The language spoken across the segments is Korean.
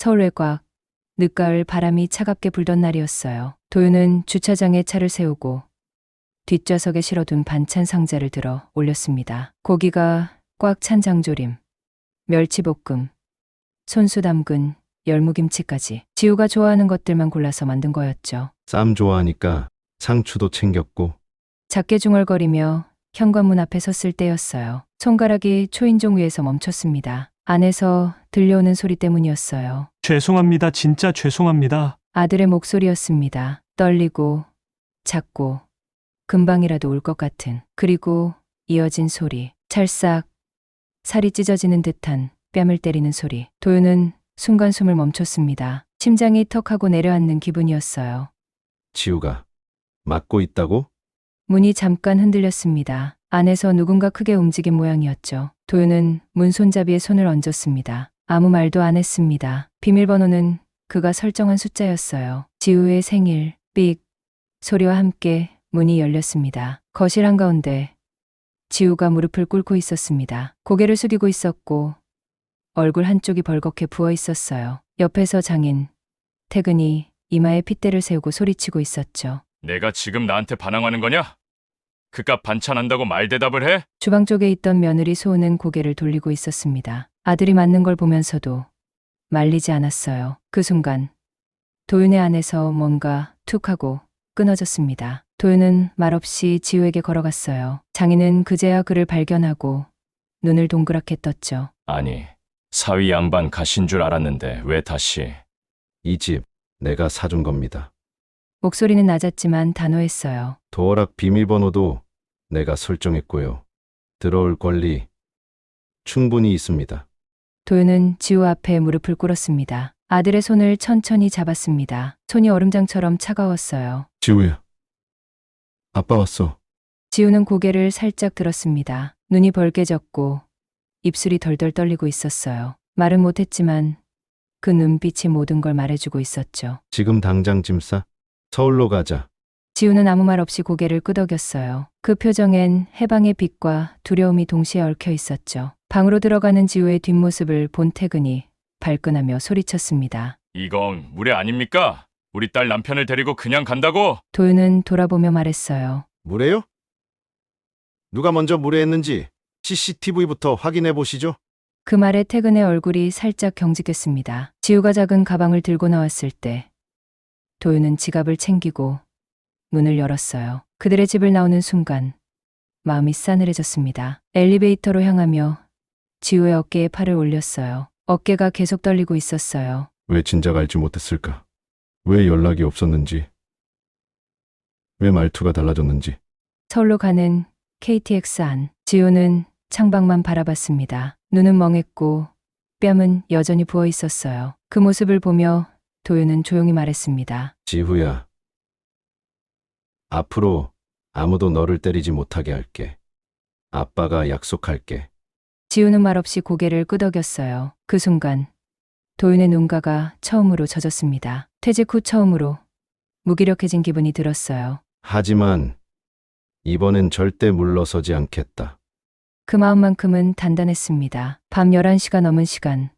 서울 외곽, 늦가을 바람이 차갑게 불던 날이었어요. 도윤은 주차장에 차를 세우고 뒷좌석에 실어둔 반찬 상자를 들어 올렸습니다. 고기가 꽉 찬 장조림, 멸치볶음, 손수 담근 열무김치까지 지우가 좋아하는 것들만 골라서 만든 거였죠. 쌈 좋아하니까 상추도 챙겼고. 작게 중얼거리며 현관문 앞에 섰을 때였어요. 손가락이 초인종 위에서 멈췄습니다. 안에서 들려오는 소리 때문이었어요. 죄송합니다. 진짜 죄송합니다. 아들의 목소리였습니다. 떨리고 작고 금방이라도 울 것 같은, 그리고 이어진 소리. 찰싹 살이 찢어지는 듯한 뺨을 때리는 소리. 도윤은 순간 숨을 멈췄습니다. 심장이 턱하고 내려앉는 기분이었어요. 지우가 맞고 있다고? 문이 잠깐 흔들렸습니다. 안에서 누군가 크게 움직인 모양이었죠. 도윤은 문 손잡이에 손을 얹었습니다. 아무 말도 안 했습니다. 비밀번호는 그가 설정한 숫자였어요. 지우의 생일, 삑 소리와 함께 문이 열렸습니다. 거실 한가운데 지우가 무릎을 꿇고 있었습니다. 고개를 숙이고 있었고 얼굴 한쪽이 벌겋게 부어 있었어요. 옆에서 장인 태근이 이마에 핏대를 세우고 소리치고 있었죠. 내가 지금 나한테 반항하는 거냐? 그깟 반찬한다고 말대답을 해? 주방 쪽에 있던 며느리 소은은 고개를 돌리고 있었습니다. 아들이 맞는 걸 보면서도 말리지 않았어요. 그 순간 도윤의 안에서 뭔가 툭 하고 끊어졌습니다. 도윤은 말없이 지우에게 걸어갔어요. 장인은 그제야 그를 발견하고 눈을 동그랗게 떴죠. 아니, 사위 양반 가신 줄 알았는데 왜 다시? 이 집 내가 사준 겁니다. 목소리는 낮았지만 단호했어요. 도어락 비밀번호도 내가 설정했고요. 들어올 권리 충분히 있습니다. 도윤은 지우 앞에 무릎을 꿇었습니다. 아들의 손을 천천히 잡았습니다. 손이 얼음장처럼 차가웠어요. 지우야. 아빠 왔어. 지우는 고개를 살짝 들었습니다. 눈이 벌개졌고 입술이 덜덜 떨리고 있었어요. 말은 못했지만 그 눈빛이 모든 걸 말해주고 있었죠. 지금 당장 짐 싸. 서울로 가자. 지우는 아무 말 없이 고개를 끄덕였어요. 그 표정엔 해방의 빛과 두려움이 동시에 얽혀 있었죠. 방으로 들어가는 지우의 뒷모습을 본 태근이 발끈하며 소리쳤습니다. 이건 무례 아닙니까? 우리 딸 남편을 데리고 그냥 간다고? 도윤은 돌아보며 말했어요. 무례요? 누가 먼저 무례했는지 CCTV부터 확인해 보시죠. 그 말에 태근의 얼굴이 살짝 경직했습니다. 지우가 작은 가방을 들고 나왔을 때 도윤은 지갑을 챙기고 문을 열었어요. 그들의 집을 나오는 순간 마음이 싸늘해졌습니다. 엘리베이터로 향하며 지우의 어깨에 팔을 올렸어요. 어깨가 계속 떨리고 있었어요. 왜 진작 알지 못했을까? 왜 연락이 없었는지, 왜 말투가 달라졌는지. 서울로 가는 KTX 안. 지우는 창밖만 바라봤습니다. 눈은 멍했고 뺨은 여전히 부어 있었어요. 그 모습을 보며 도윤은 조용히 말했습니다. 지후야. 앞으로 아무도 너를 때리지 못하게 할게. 아빠가 약속할게. 지우는 말없이 고개를 끄덕였어요. 그 순간 도윤의 눈가가 처음으로 젖었습니다. 퇴직 후 처음으로 무기력해진 기분이 들었어요. 하지만 이번엔 절대 물러서지 않겠다. 그 마음만큼은 단단했습니다. 밤 11시가 넘은 시간.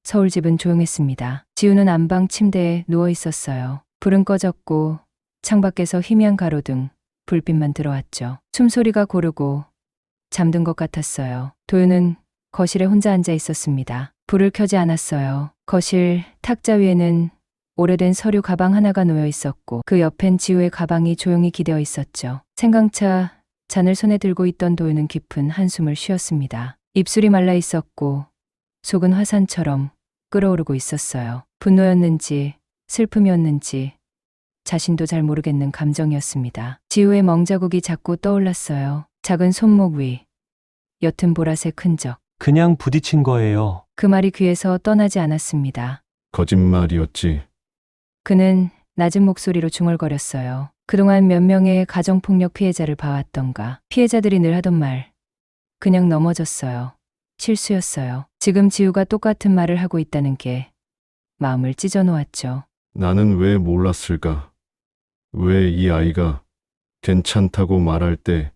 서울집은 조용했습니다. 지우는 안방 침대에 누워 있었어요. 불은 꺼졌고 창밖에서 희미한 가로등, 불빛만 들어왔죠. 숨소리가 고르고 잠든 것 같았어요. 도윤은 거실에 혼자 앉아 있었습니다. 불을 켜지 않았어요. 거실 탁자 위에는 오래된 서류 가방 하나가 놓여 있었고 그 옆엔 지우의 가방이 조용히 기대어 있었죠. 생강차 잔을 손에 들고 있던 도윤은 깊은 한숨을 쉬었습니다. 입술이 말라 있었고 속은 화산처럼 끓어오르고 있었어요. 분노였는지 슬픔이었는지 자신도 잘 모르겠는 감정이었습니다. 지우의 멍자국이 자꾸 떠올랐어요. 작은 손목 위, 옅은 보라색 흔적. 그냥 부딪힌 거예요. 그 말이 귀에서 떠나지 않았습니다. 거짓말이었지. 그는 낮은 목소리로 중얼거렸어요. 그동안 몇 명의 가정폭력 피해자를 봐왔던가. 피해자들이 늘 하던 말. 그냥 넘어졌어요. 실수였어요. 지금 지우가 똑같은 말을 하고 있다는 게 마음을 찢어놓았죠. 나는 왜 몰랐을까? 왜 이 아이가 괜찮다고 말할 때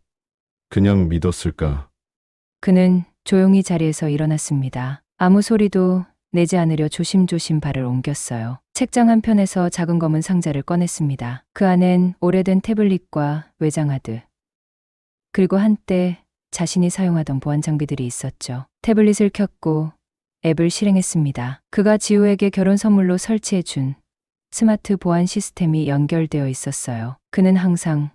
그냥 믿었을까? 그는 조용히 자리에서 일어났습니다. 아무 소리도 내지 않으려 조심조심 발을 옮겼어요. 책장 한편에서 작은 검은 상자를 꺼냈습니다. 그 안엔 오래된 태블릿과 외장하드, 그리고 한때 자신이 사용하던 보안 장비들이 있었죠. 태블릿을 켰고 앱을 실행했습니다. 그가 지우에게 결혼 선물로 설치해준 스마트 보안 시스템이 연결되어 있었어요. 그는 항상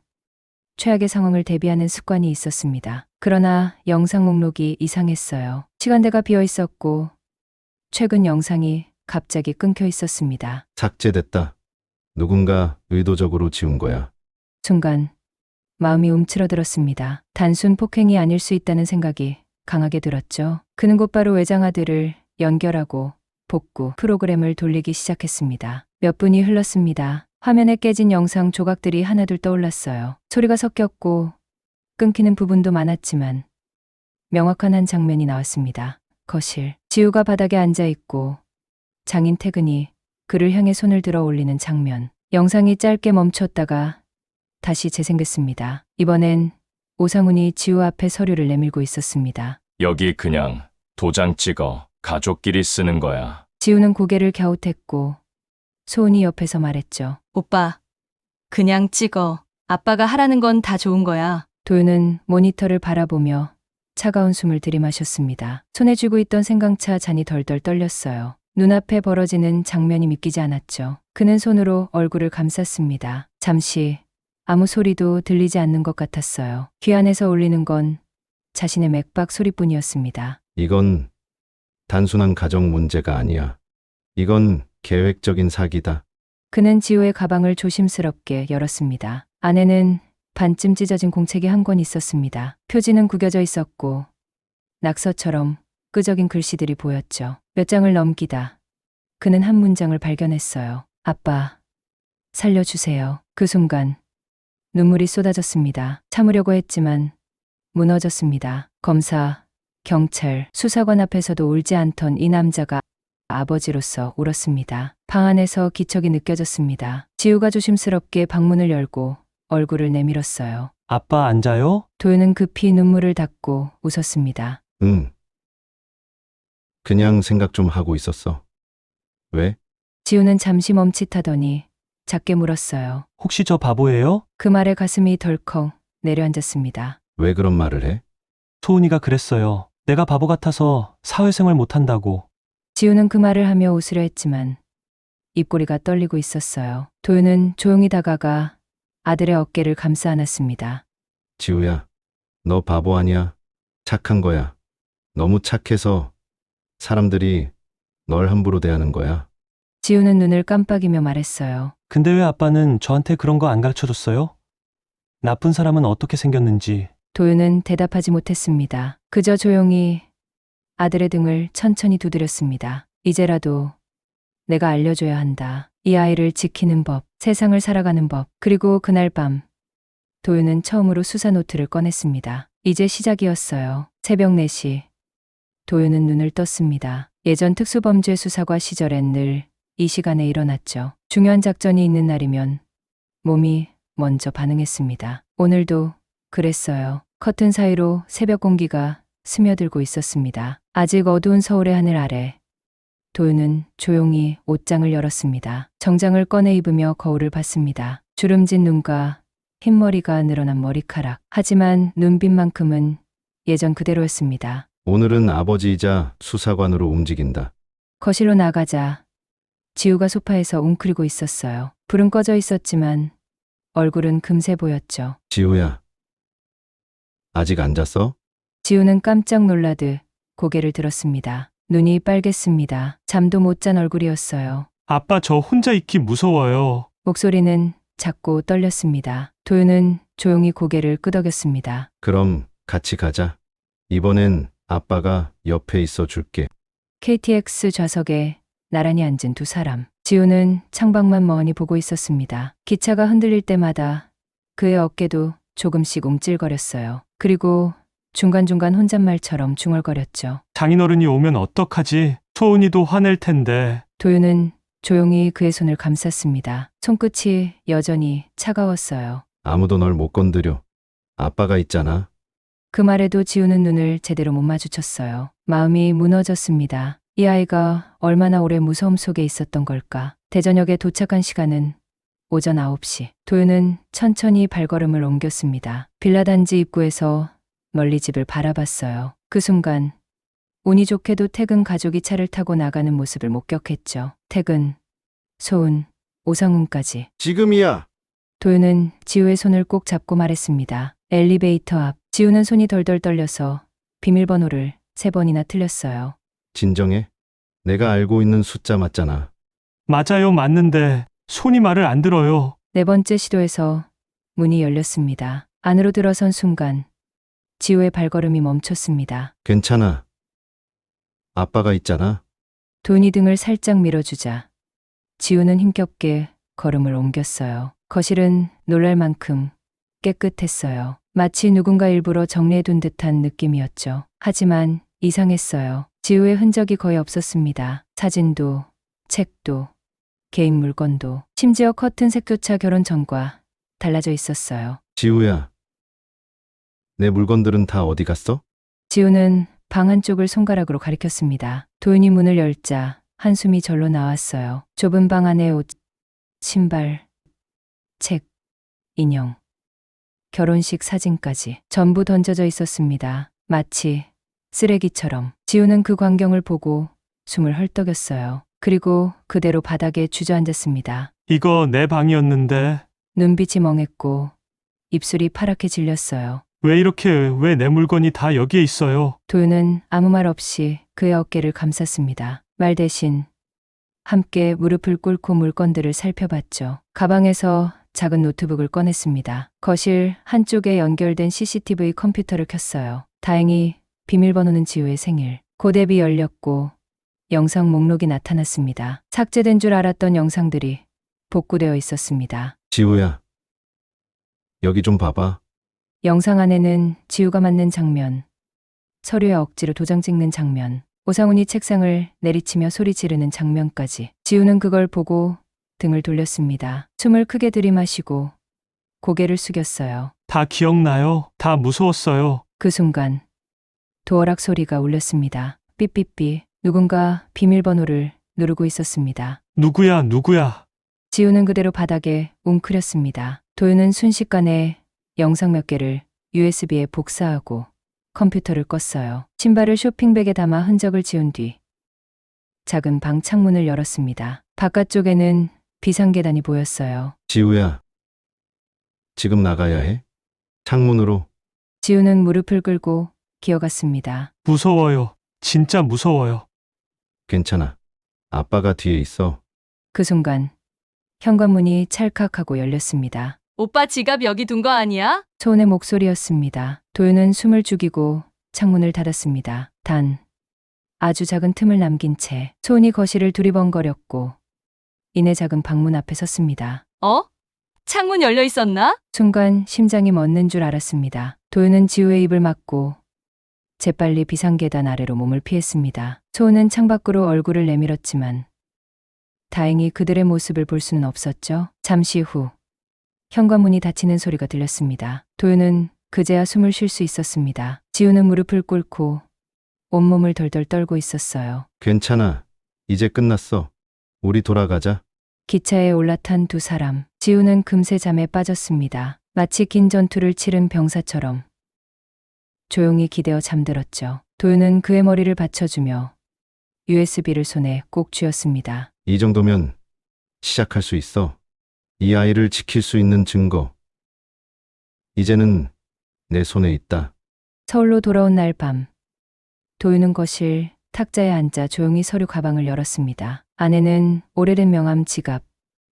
최악의 상황을 대비하는 습관이 있었습니다. 그러나 영상 목록이 이상했어요. 시간대가 비어 있었고 최근 영상이 갑자기 끊겨 있었습니다. 삭제됐다. 누군가 의도적으로 지운 거야. 순간 마음이 움츠러들었습니다. 단순 폭행이 아닐 수 있다는 생각이 강하게 들었죠. 그는 곧바로 외장하드를 연결하고 복구 프로그램을 돌리기 시작했습니다. 몇 분이 흘렀습니다. 화면에 깨진 영상 조각들이 하나둘 떠올랐어요. 소리가 섞였고 끊기는 부분도 많았지만 명확한 한 장면이 나왔습니다. 거실. 지우가 바닥에 앉아 있고 장인 태근이 그를 향해 손을 들어 올리는 장면. 영상이 짧게 멈췄다가 다시 재생됐습니다. 이번엔 오상훈이 지우 앞에 서류를 내밀고 있었습니다. 여기 그냥 도장 찍어. 가족끼리 쓰는 거야. 지우는 고개를 갸웃했고 소은이 옆에서 말했죠. 오빠, 그냥 찍어. 아빠가 하라는 건 다 좋은 거야. 도윤은 모니터를 바라보며 차가운 숨을 들이마셨습니다. 손에 쥐고 있던 생강차 잔이 덜덜 떨렸어요. 눈앞에 벌어지는 장면이 믿기지 않았죠. 그는 손으로 얼굴을 감쌌습니다. 잠시 아무 소리도 들리지 않는 것 같았어요. 귀 안에서 울리는 건 자신의 맥박 소리뿐이었습니다. 이건 단순한 가정 문제가 아니야. 이건 계획적인 사기다. 그는 지우의 가방을 조심스럽게 열었습니다. 안에는 반쯤 찢어진 공책이 한 권 있었습니다. 표지는 구겨져 있었고 낙서처럼 끄적인 글씨들이 보였죠. 몇 장을 넘기다 그는 한 문장을 발견했어요. 아빠, 살려주세요. 그 순간 눈물이 쏟아졌습니다. 참으려고 했지만 무너졌습니다. 검사, 경찰, 수사관 앞에서도 울지 않던 이 남자가 아버지로서 울었습니다. 방 안에서 기척이 느껴졌습니다. 지우가 조심스럽게 방문을 열고 얼굴을 내밀었어요. 아빠 앉아요? 도윤은 급히 눈물을 닦고 웃었습니다. 응. 그냥 생각 좀 하고 있었어. 왜? 지우는 잠시 멈칫하더니 작게 물었어요. 혹시 저 바보예요? 그 말에 가슴이 덜컥 내려앉았습니다. 왜 그런 말을 해? 소은이가 그랬어요. 내가 바보 같아서 사회생활 못한다고. 지우는 그 말을 하며 웃으려 했지만 입꼬리가 떨리고 있었어요. 도윤은 조용히 다가가 아들의 어깨를 감싸 안았습니다. 지우야, 너 바보 아니야. 착한 거야. 너무 착해서 사람들이 널 함부로 대하는 거야. 지우는 눈을 깜빡이며 말했어요. 근데 왜 아빠는 저한테 그런 거 안 가르쳐줬어요? 나쁜 사람은 어떻게 생겼는지. 도윤은 대답하지 못했습니다. 그저 조용히 아들의 등을 천천히 두드렸습니다. 이제라도 내가 알려줘야 한다. 이 아이를 지키는 법, 세상을 살아가는 법. 그리고 그날 밤 도윤은 처음으로 수사 노트를 꺼냈습니다. 이제 시작이었어요. 새벽 4시. 도윤은 눈을 떴습니다. 예전 특수범죄 수사과 시절엔 늘 이 시간에 일어났죠. 중요한 작전이 있는 날이면 몸이 먼저 반응했습니다. 오늘도 그랬어요. 커튼 사이로 새벽 공기가 스며들고 있었습니다. 아직 어두운 서울의 하늘 아래 도윤은 조용히 옷장을 열었습니다. 정장을 꺼내 입으며 거울을 봤습니다. 주름진 눈과 흰머리가 늘어난 머리카락. 하지만 눈빛만큼은 예전 그대로였습니다. 오늘은 아버지이자 수사관으로 움직인다. 거실로 나가자 지우가 소파에서 웅크리고 있었어요. 불은 꺼져 있었지만 얼굴은 금세 보였죠. 지우야, 아직 안 잤어? 지우는 깜짝 놀라듯 고개를 들었습니다. 눈이 빨갰습니다. 잠도 못 잔 얼굴이었어요. 아빠 저 혼자 있기 무서워요. 목소리는 작고 떨렸습니다. 도윤은 조용히 고개를 끄덕였습니다. 그럼 같이 가자. 이번엔 아빠가 옆에 있어 줄게. KTX 좌석에 나란히 앉은 두 사람. 지우는 창밖만 멍하니 보고 있었습니다. 기차가 흔들릴 때마다 그의 어깨도 조금씩 움찔거렸어요. 그리고 중간중간 혼잣말처럼 중얼거렸죠. 장인어른이 오면 어떡하지? 소은이도 화낼 텐데. 도윤은 조용히 그의 손을 감쌌습니다. 손끝이 여전히 차가웠어요. 아무도 널 못 건드려. 아빠가 있잖아. 그 말에도 지우는 눈을 제대로 못 마주쳤어요. 마음이 무너졌습니다. 이 아이가 얼마나 오래 무서움 속에 있었던 걸까. 대전역에 도착한 시간은 오전 9시. 도윤은 천천히 발걸음을 옮겼습니다. 빌라 단지 입구에서 멀리 집을 바라봤어요. 그 순간 운이 좋게도 태근 가족이 차를 타고 나가는 모습을 목격했죠. 태근, 소은, 오상훈까지. 지금이야. 도윤은 지우의 손을 꼭 잡고 말했습니다. 엘리베이터 앞. 지우는 손이 덜덜 떨려서 비밀번호를 3번이나 틀렸어요. 진정해. 내가 알고 있는 숫자 맞잖아. 맞아요, 맞는데 손이 말을 안 들어요. 4번째 시도에서 문이 열렸습니다. 안으로 들어선 순간 지우의 발걸음이 멈췄습니다. 괜찮아. 아빠가 있잖아. 도윤이 등을 살짝 밀어주자 지우는 힘겹게 걸음을 옮겼어요. 거실은 놀랄 만큼 깨끗했어요. 마치 누군가 일부러 정리해둔 듯한 느낌이었죠. 하지만 이상했어요. 지우의 흔적이 거의 없었습니다. 사진도, 책도, 개인 물건도, 심지어 커튼 색조차 결혼 전과 달라져 있었어요. 지우야. 내 물건들은 다 어디 갔어? 지우는 방 한쪽을 손가락으로 가리켰습니다. 도윤이 문을 열자 한숨이 절로 나왔어요. 좁은 방 안에 옷, 신발, 책, 인형, 결혼식 사진까지 전부 던져져 있었습니다. 마치 쓰레기처럼. 지우는 그 광경을 보고 숨을 헐떡였어요. 그리고 그대로 바닥에 주저앉았습니다. 이거 내 방이었는데 눈빛이 멍했고 입술이 파랗게 질렸어요. 왜 내 물건이 다 여기에 있어요? 도윤은 아무 말 없이 그의 어깨를 감쌌습니다. 말 대신 함께 무릎을 꿇고 물건들을 살펴봤죠. 가방에서 작은 노트북을 꺼냈습니다. 거실 한쪽에 연결된 CCTV 컴퓨터를 켰어요. 다행히 비밀번호는 지우의 생일. 고대비 열렸고 영상 목록이 나타났습니다. 삭제된 줄 알았던 영상들이 복구되어 있었습니다. 지우야. 여기 좀 봐봐. 영상 안에는 지우가 맞는 장면, 서류에 억지로 도장 찍는 장면, 오상훈이 책상을 내리치며 소리 지르는 장면까지. 지우는 그걸 보고 등을 돌렸습니다. 숨을 크게 들이마시고 고개를 숙였어요. 다 기억나요? 다 무서웠어요. 그 순간 도어락 소리가 울렸습니다. 삐삐삐. 누군가 비밀번호를 누르고 있었습니다. 누구야? 지우는 그대로 바닥에 웅크렸습니다. 도윤은 순식간에 영상 몇 개를 USB에 복사하고 컴퓨터를 껐어요. 신발을 쇼핑백에 담아 흔적을 지운 뒤 작은 방 창문을 열었습니다. 바깥쪽에는 비상계단이 보였어요. 지우야. 지금 나가야 해? 창문으로. 지우는 무릎을 꿇고 기어갔습니다. 무서워요. 진짜 무서워요. 괜찮아. 아빠가 뒤에 있어. 그 순간 현관문이 찰칵하고 열렸습니다. 오빠 지갑 여기 둔 거 아니야? 소은의 목소리였습니다. 도윤은 숨을 죽이고 창문을 닫았습니다. 단 아주 작은 틈을 남긴 채 소은이 거실을 두리번거렸고 이내 작은 방문 앞에 섰습니다. 어? 창문 열려 있었나? 순간 심장이 멎는 줄 알았습니다. 도윤은 지우의 입을 막고 재빨리 비상계단 아래로 몸을 피했습니다. 소은은 창밖으로 얼굴을 내밀었지만 다행히 그들의 모습을 볼 수는 없었죠. 잠시 후 현관문이 닫히는 소리가 들렸습니다. 도윤은 그제야 숨을 쉴 수 있었습니다. 지우는 무릎을 꿇고 온몸을 덜덜 떨고 있었어요. 괜찮아. 이제 끝났어. 우리 돌아가자. 기차에 올라탄 두 사람. 지우는 금세 잠에 빠졌습니다. 마치 긴 전투를 치른 병사처럼 조용히 기대어 잠들었죠. 도윤은 그의 머리를 받쳐주며 USB를 손에 꼭 쥐었습니다. 이 정도면 시작할 수 있어. 이 아이를 지킬 수 있는 증거. 이제는 내 손에 있다. 서울로 돌아온 날 밤. 도윤은 거실 탁자에 앉아 조용히 서류 가방을 열었습니다. 안에는 오래된 명함 지갑,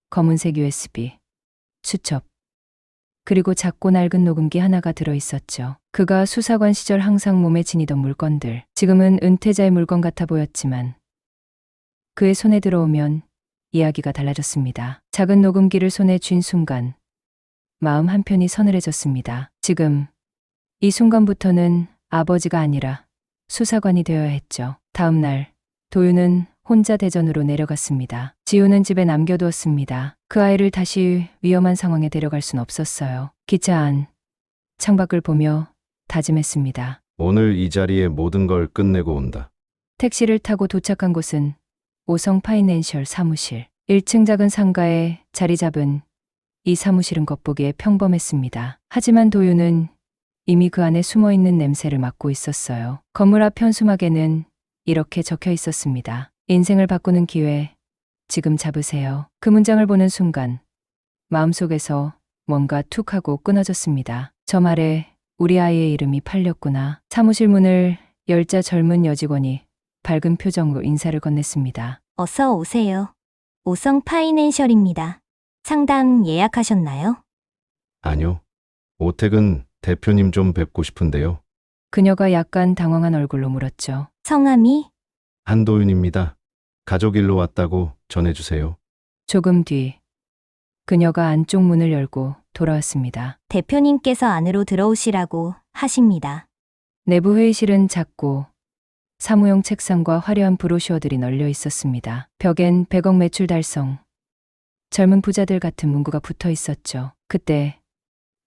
검은색 USB, 수첩, 그리고 작고 낡은 녹음기 하나가 들어있었죠. 그가 수사관 시절 항상 몸에 지니던 물건들. 지금은 은퇴자의 물건 같아 보였지만 그의 손에 들어오면 이야기가 달라졌습니다. 작은 녹음기를 손에 쥔 순간 마음 한편이 서늘해졌습니다. 지금 이 순간부터는 아버지가 아니라 수사관이 되어야 했죠. 다음 날 도윤은 혼자 대전으로 내려갔습니다. 지우는 집에 남겨두었습니다. 그 아이를 다시 위험한 상황에 데려갈 순 없었어요. 기차 안 창밖을 보며 다짐했습니다. 오늘 이 자리에 모든 걸 끝내고 온다. 택시를 타고 도착한 곳은 오성 파이낸셜 사무실. 1층 작은 상가에 자리 잡은 이 사무실은 겉보기에 평범했습니다. 하지만 도윤은 이미 그 안에 숨어 있는 냄새를 맡고 있었어요. 건물 앞 현수막에는 이렇게 적혀 있었습니다. 인생을 바꾸는 기회, 지금 잡으세요. 그 문장을 보는 순간 마음속에서 뭔가 툭 하고 끊어졌습니다. 저 말에 우리 아이의 이름이 팔렸구나. 사무실 문을 열자 젊은 여직원이 밝은 표정으로 인사를 건넸습니다. 어서 오세요. 오성 파이낸셜입니다. 상담 예약하셨나요? 아니요. 오택은 대표님 좀 뵙고 싶은데요. 그녀가 약간 당황한 얼굴로 물었죠. 성함이? 한도윤입니다. 가족 일로 왔다고 전해주세요. 조금 뒤 그녀가 안쪽 문을 열고 돌아왔습니다. 대표님께서 안으로 들어오시라고 하십니다. 내부 회의실은 작고 사무용 책상과 화려한 브로셔들이 널려 있었습니다. 벽엔 100억 매출 달성, 젊은 부자들 같은 문구가 붙어 있었죠. 그때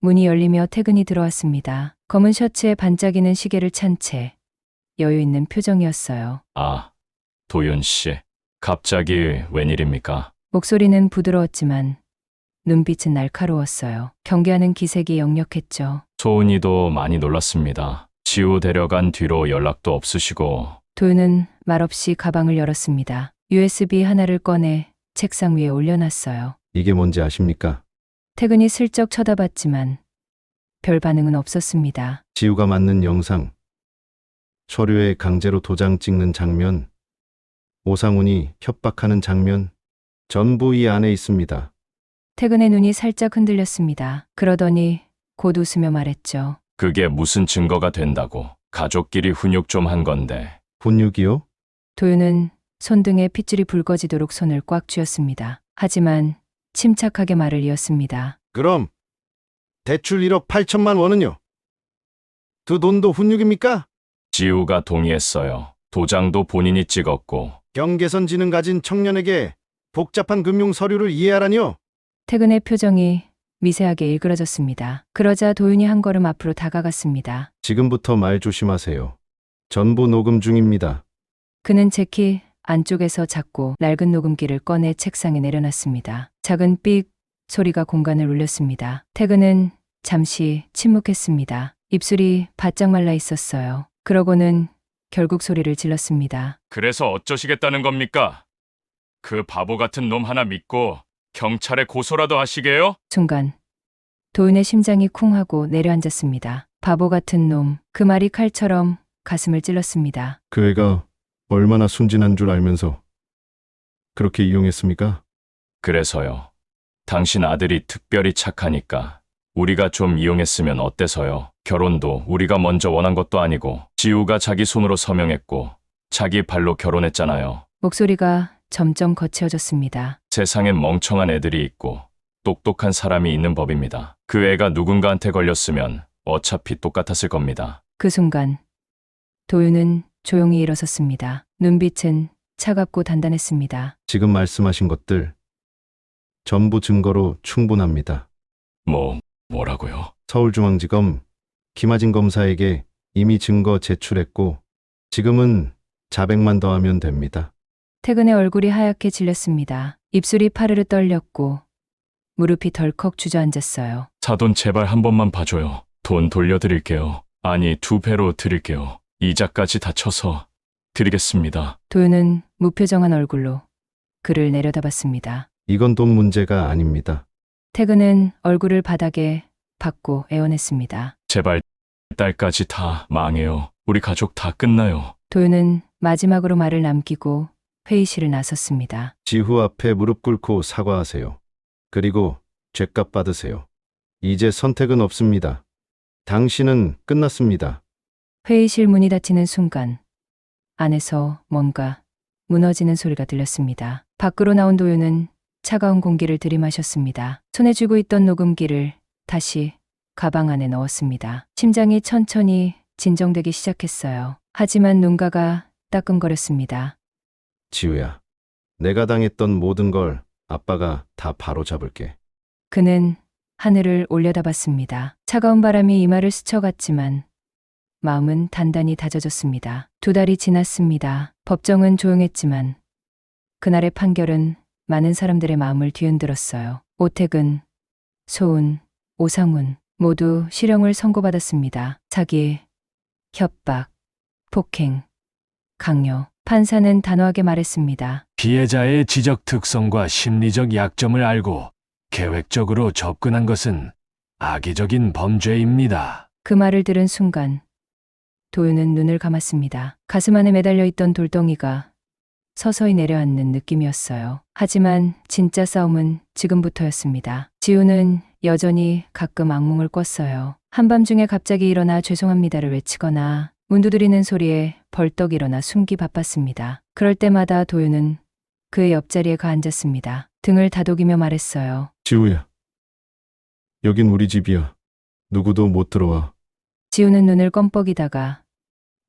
문이 열리며 퇴근이 들어왔습니다. 검은 셔츠에 반짝이는 시계를 찬 채 여유 있는 표정이었어요. 아, 도윤 씨. 갑자기 웬일입니까? 목소리는 부드러웠지만 눈빛은 날카로웠어요. 경계하는 기색이 역력했죠. 소은이도 많이 놀랐습니다. 지우 데려간 뒤로 연락도 없으시고. 도윤은 말없이 가방을 열었습니다. USB 하나를 꺼내 책상 위에 올려놨어요. 이게 뭔지 아십니까? 퇴근이 슬쩍 쳐다봤지만 별 반응은 없었습니다. 지우가 맞는 영상. 서류에 강제로 도장 찍는 장면. 오상훈이 협박하는 장면. 전부 이 안에 있습니다. 퇴근의 눈이 살짝 흔들렸습니다. 그러더니 곧 웃으며 말했죠. 그게 무슨 증거가 된다고. 가족끼리 훈육 좀 한 건데. 훈육이요? 도윤은 손등에 핏줄이 붉어지도록 손을 꽉 쥐었습니다. 하지만 침착하게 말을 이었습니다. 그럼 대출 1억 8천만 원은요? 그 돈도 훈육입니까? 지우가 동의했어요. 도장도 본인이 찍었고. 경계선 지능 가진 청년에게 복잡한 금융 서류를 이해하라니요? 퇴근의 표정이 미세하게 일그러졌습니다. 그러자 도윤이 한 걸음 앞으로 다가갔습니다. 지금부터 말 조심하세요. 전부 녹음 중입니다. 그는 제 키 안쪽에서 작고 낡은 녹음기를 꺼내 책상에 내려놨습니다. 작은 삑 소리가 공간을 울렸습니다. 퇴근은 잠시 침묵했습니다. 입술이 바짝 말라 있었어요. 그러고는 결국 소리를 질렀습니다. 그래서 어쩌시겠다는 겁니까? 그 바보 같은 놈 하나 믿고 경찰에 고소라도 하시게요? 순간 도윤의 심장이 쿵 하고 내려앉았습니다. 바보 같은 놈. 그 말이 칼처럼 가슴을 찔렀습니다. 그 애가 얼마나 순진한 줄 알면서 그렇게 이용했습니까? 그래서요. 당신 아들이 특별히 착하니까 우리가 좀 이용했으면 어때서요? 결혼도 우리가 먼저 원한 것도 아니고 지우가 자기 손으로 서명했고 자기 발로 결혼했잖아요. 목소리가 점점 거칠어졌습니다. 세상엔 멍청한 애들이 있고 똑똑한 사람이 있는 법입니다. 그 애가 누군가한테 걸렸으면 어차피 똑같았을 겁니다. 그 순간 도윤은 조용히 일어섰습니다. 눈빛은 차갑고 단단했습니다. 지금 말씀하신 것들 전부 증거로 충분합니다. 뭐라고요? 서울중앙지검 김하진 검사에게 이미 증거 제출했고 지금은 자백만 더하면 됩니다. 퇴근의 얼굴이 하얗게 질렸습니다. 입술이 파르르 떨렸고 무릎이 덜컥 주저앉았어요. 사돈 제발 한 번만 봐줘요. 돈 돌려드릴게요. 아니 2배로 드릴게요. 이자까지 다 쳐서 드리겠습니다. 도윤은 무표정한 얼굴로 그를 내려다봤습니다. 이건 돈 문제가 아닙니다. 퇴근은 얼굴을 바닥에 박고 애원했습니다. 제발 딸까지 다 망해요. 우리 가족 다 끝나요. 도윤은 마지막으로 말을 남기고 회의실을 나섰습니다. 지후 앞에 무릎 꿇고 사과하세요. 그리고 죗값 받으세요. 이제 선택은 없습니다. 당신은 끝났습니다. 회의실 문이 닫히는 순간 안에서 뭔가 무너지는 소리가 들렸습니다. 밖으로 나온 도윤은 차가운 공기를 들이마셨습니다. 손에 쥐고 있던 녹음기를 다시 가방 안에 넣었습니다. 심장이 천천히 진정되기 시작했어요. 하지만 눈가가 따끔거렸습니다. 지우야, 내가 당했던 모든 걸 아빠가 다 바로잡을게. 그는 하늘을 올려다봤습니다. 차가운 바람이 이마를 스쳐갔지만 마음은 단단히 다져졌습니다. 2달이 지났습니다. 법정은 조용했지만 그날의 판결은 많은 사람들의 마음을 뒤흔들었어요. 오택은, 소은, 오상훈 모두 실형을 선고받았습니다. 사기, 협박, 폭행, 강요. 판사는 단호하게 말했습니다. 피해자의 지적 특성과 심리적 약점을 알고 계획적으로 접근한 것은 악의적인 범죄입니다. 그 말을 들은 순간 도윤은 눈을 감았습니다. 가슴 안에 매달려 있던 돌덩이가 서서히 내려앉는 느낌이었어요. 하지만 진짜 싸움은 지금부터였습니다. 지우는 여전히 가끔 악몽을 꿨어요. 한밤중에 갑자기 일어나 죄송합니다를 외치거나 문 두드리는 소리에 벌떡 일어나 숨기 바빴습니다. 그럴 때마다 도윤은 그의 옆자리에 가 앉았습니다. 등을 다독이며 말했어요. 지우야. 여긴 우리 집이야. 누구도 못 들어와. 지우는 눈을 껌뻑이다가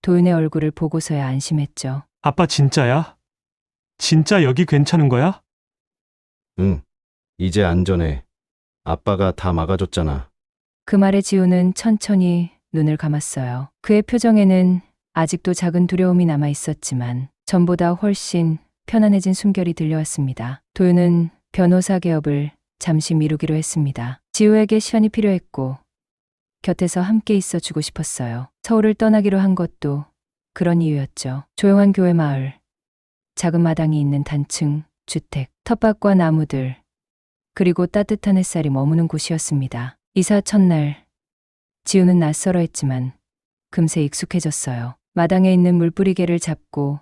도윤의 얼굴을 보고서야 안심했죠. 아빠 진짜야? 진짜 여기 괜찮은 거야? 응. 이제 안전해. 아빠가 다 막아줬잖아. 그 말에 지우는 천천히 눈을 감았어요. 그의 표정에는 아직도 작은 두려움이 남아 있었지만 전보다 훨씬 편안해진 숨결이 들려왔습니다. 도윤은 변호사 개업을 잠시 미루기로 했습니다. 지우에게 시간이 필요했고 곁에서 함께 있어 주고 싶었어요. 서울을 떠나기로 한 것도 그런 이유였죠. 조용한 교회 마을, 작은 마당이 있는 단층 주택, 텃밭과 나무들, 그리고 따뜻한 햇살이 머무는 곳이었습니다. 이사 첫날, 지우는 낯설어했지만 금세 익숙해졌어요. 마당에 있는 물뿌리개를 잡고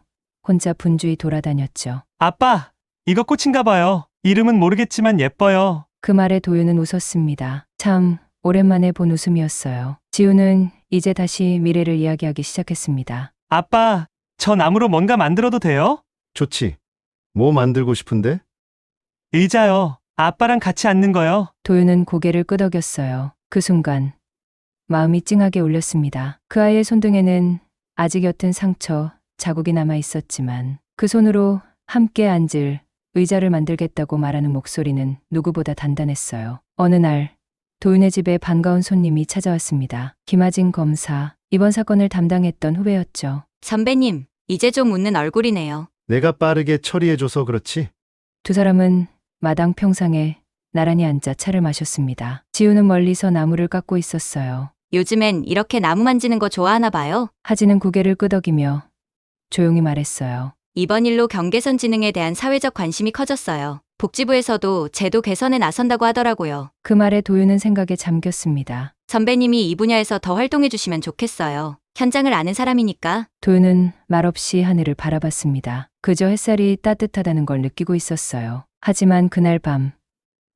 혼자 분주히 돌아다녔죠. 아빠, 이거 꽃인가 봐요. 이름은 모르겠지만 예뻐요. 그 말에 도윤은 웃었습니다. 참 오랜만에 본 웃음이었어요. 지우는 이제 다시 미래를 이야기하기 시작했습니다. 아빠, 저 나무로 뭔가 만들어도 돼요? 좋지. 뭐 만들고 싶은데? 의자요. 아빠랑 같이 앉는 거요. 도윤은 고개를 끄덕였어요. 그 순간 마음이 찡하게 울렸습니다. 그 아이의 손등에는 아직 옅은 상처, 자국이 남아 있었지만 그 손으로 함께 앉을 의자를 만들겠다고 말하는 목소리는 누구보다 단단했어요. 어느 날 도윤의 집에 반가운 손님이 찾아왔습니다. 김하진 검사, 이번 사건을 담당했던 후배였죠. 선배님, 이제 좀 웃는 얼굴이네요. 내가 빠르게 처리해줘서 그렇지? 2 사람은 마당 평상에 나란히 앉아 차를 마셨습니다. 지우는 멀리서 나무를 깎고 있었어요. 요즘엔 이렇게 나무 만지는 거 좋아하나 봐요. 하진은 고개를 끄덕이며 조용히 말했어요. 이번 일로 경계선 지능에 대한 사회적 관심이 커졌어요. 복지부에서도 제도 개선에 나선다고 하더라고요. 그 말에 도윤은 생각에 잠겼습니다. 선배님이 이 분야에서 더 활동해 주시면 좋겠어요. 현장을 아는 사람이니까. 도윤은 말없이 하늘을 바라봤습니다. 그저 햇살이 따뜻하다는 걸 느끼고 있었어요. 하지만 그날 밤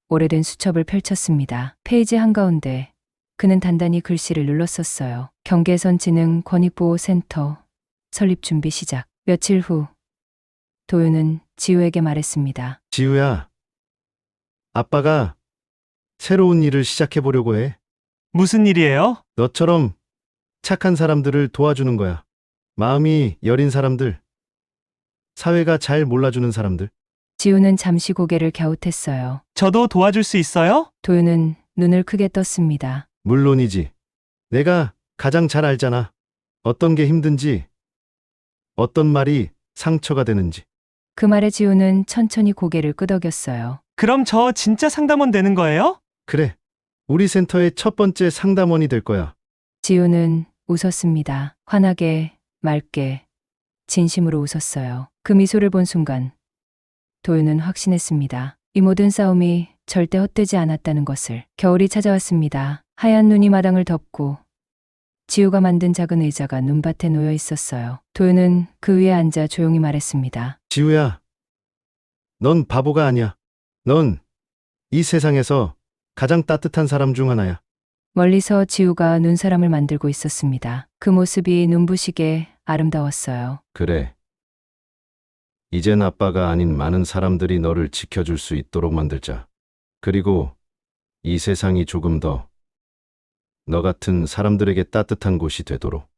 오래된 수첩을 펼쳤습니다. 페이지 한가운데 그는 단단히 글씨를 눌렀었어요. 경계선 지능 권익보호센터 설립 준비 시작. 며칠 후 도윤은 지우에게 말했습니다. 지우야. 아빠가 새로운 일을 시작해보려고 해. 무슨 일이에요? 너처럼 착한 사람들을 도와주는 거야. 마음이 여린 사람들. 사회가 잘 몰라주는 사람들. 지우는 잠시 고개를 갸웃했어요. 저도 도와줄 수 있어요? 도윤은 눈을 크게 떴습니다. 물론이지. 내가 가장 잘 알잖아. 어떤 게 힘든지, 어떤 말이 상처가 되는지. 그 말에 지우는 천천히 고개를 끄덕였어요. 그럼 저 진짜 상담원 되는 거예요? 그래. 우리 센터의 첫 번째 상담원이 될 거야. 지우는 웃었습니다. 환하게, 맑게, 진심으로 웃었어요. 그 미소를 본 순간 도윤은 확신했습니다. 이 모든 싸움이 절대 헛되지 않았다는 것을. 겨울이 찾아왔습니다. 하얀 눈이 마당을 덮고 지우가 만든 작은 의자가 눈밭에 놓여 있었어요. 도윤은 그 위에 앉아 조용히 말했습니다. 지우야. 넌 바보가 아니야. 넌 이 세상에서 가장 따뜻한 사람 중 하나야. 멀리서 지우가 눈사람을 만들고 있었습니다. 그 모습이 눈부시게 아름다웠어요. 그래. 이젠 아빠가 아닌 많은 사람들이 너를 지켜줄 수 있도록 만들자. 그리고 이 세상이 조금 더 너 같은 사람들에게 따뜻한 곳이 되도록.